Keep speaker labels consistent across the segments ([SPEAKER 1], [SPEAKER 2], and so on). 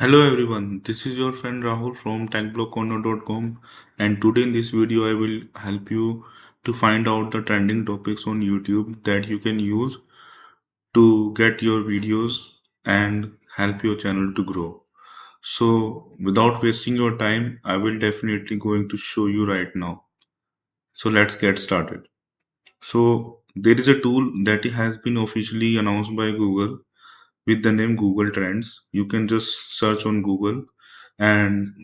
[SPEAKER 1] Hello everyone, this is your friend Rahul from techblockcorner.com, and today in this video I will help you to find out the trending topics on YouTube that you can use to get your videos and help your channel to grow. So without wasting your time, I will definitely going to show you right now. So let's get started. So there is a tool that has been officially announced by Google with the name Google Trends. You can just search on Google, and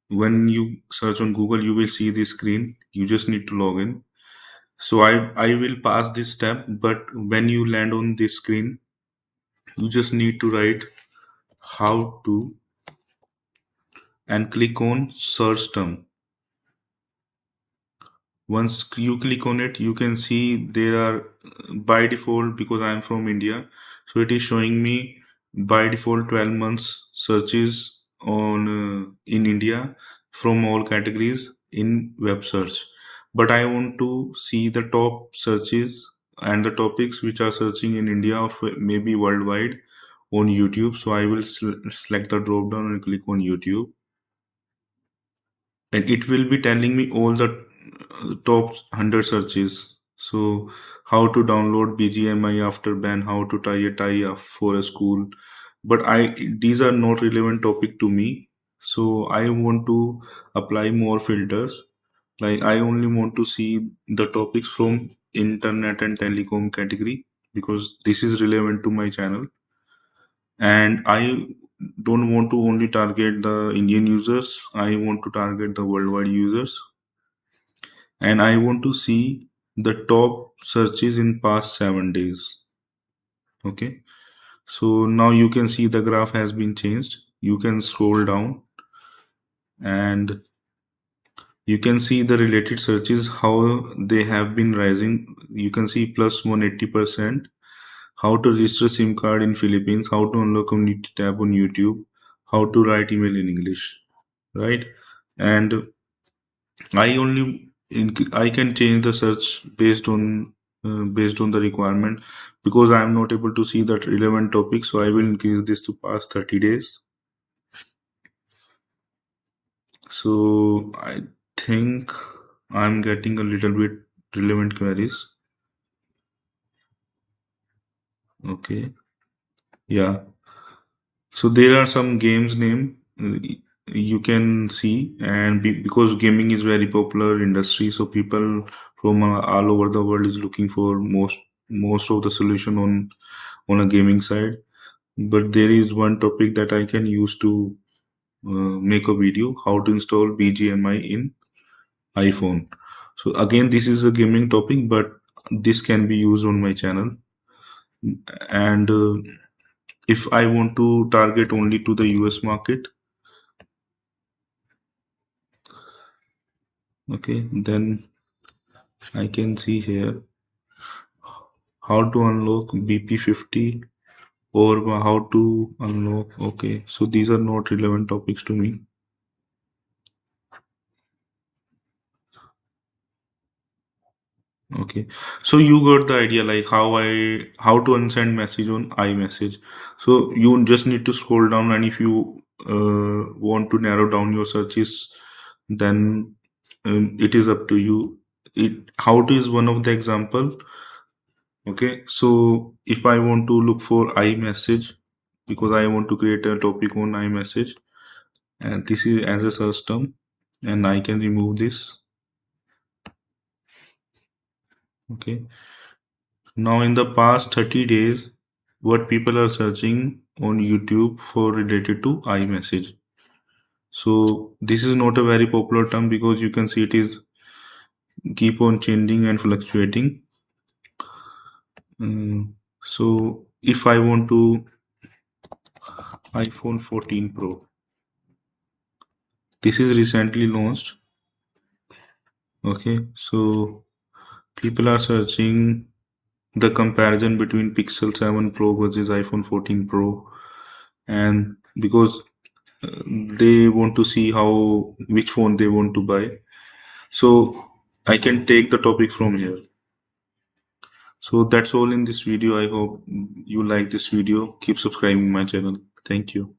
[SPEAKER 1] when you search on Google, you will see the screen. You just need to log in. So I will pass this step, but when you land on this screen, you just need to write how to and click on search term. Once you click on it, you can see there are by default, because I am from India, so it is showing me by default 12 months searches on in India from all categories in web search. But I want to see the top searches and the topics which are searching in India or maybe worldwide on YouTube. So I will select the drop down and click on YouTube, and it will be telling me all the top 100 searches. So how to download BGMI after ban, how to tie a tie up for a school. But I these are not relevant topic to me. So I want to apply more filters. Like I only want to see the topics from internet and telecom category because this is relevant to my channel. And I don't want to only target the Indian users. I want to target the worldwide users, and I want to see the top searches in past 7 days. Okay, so now you can see the graph has been changed. You can scroll down and you can see the related searches how they have been rising. You can see plus 180%. How to register SIM card in Philippines, how to unlock community tab on YouTube, how to write email in English, right? And I can change the search based on the requirement, because I am not able to see that relevant topic. So I will increase this to past 30 days. So I think I'm getting a little bit relevant queries. Okay, yeah. So there are some games name you can see, and because gaming is very popular industry, so people from all over the world is looking for most of the solution on a gaming side. But there is one topic that I can use to make a video: how to install BGMI in iPhone. So again, this is a gaming topic, but this can be used on my channel. And if I want to target only to the US market, okay, then I can see here how to unlock BP50 or how to unlock. Okay, so these are not relevant topics to me. Okay, so you got the idea, like how to unsend message on iMessage. So you just need to scroll down, and if you want to narrow down your searches, then it is up to you. It how to is one of the example. Okay, so if I want to look for iMessage, because I want to create a topic on iMessage, and this is as a search term, and I can remove this. Okay, now in the past 30 days, what people are searching on YouTube for related to iMessage. So this is not a very popular term because you can see it is keep on changing and fluctuating. So if I want to iPhone 14 Pro, this is recently launched. Okay, so people are searching the comparison between Pixel 7 Pro versus iPhone 14 Pro, and because they want to see how which phone they want to buy. So I can take the topic from here. So that's all in this video. I hope you like this video. Keep subscribing my channel. Thank you.